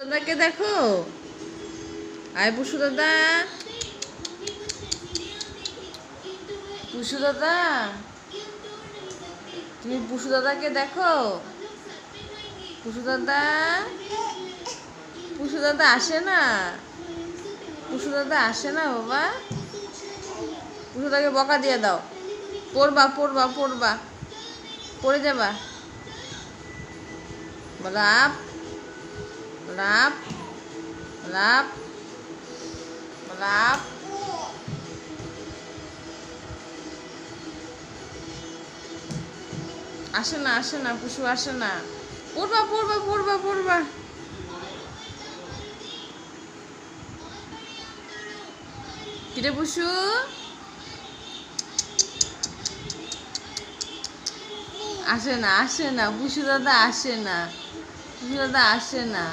দাদাকে দেখো। আয় পুষু দাদা, পুষু দাদা, তুমি পুষু দাদাকে দেখো। পুষু দাদা, পুষু দাদা আসে না, পুষু দাদা আসে না বাবা। পুষু দাদাকে বকা দিয়ে দাও। পড়বা পড়বা পড়বা, পড়ে যাবা। লাভ লাভ লাভ লাভ। আসে না আসে না, পুষু আসে না। পড়বা পড়বা পড়বা পড়বা। কিরে পুষু, আসে না আসে না, পুষু দাদা আসে না, পুষু দাদা আসে না।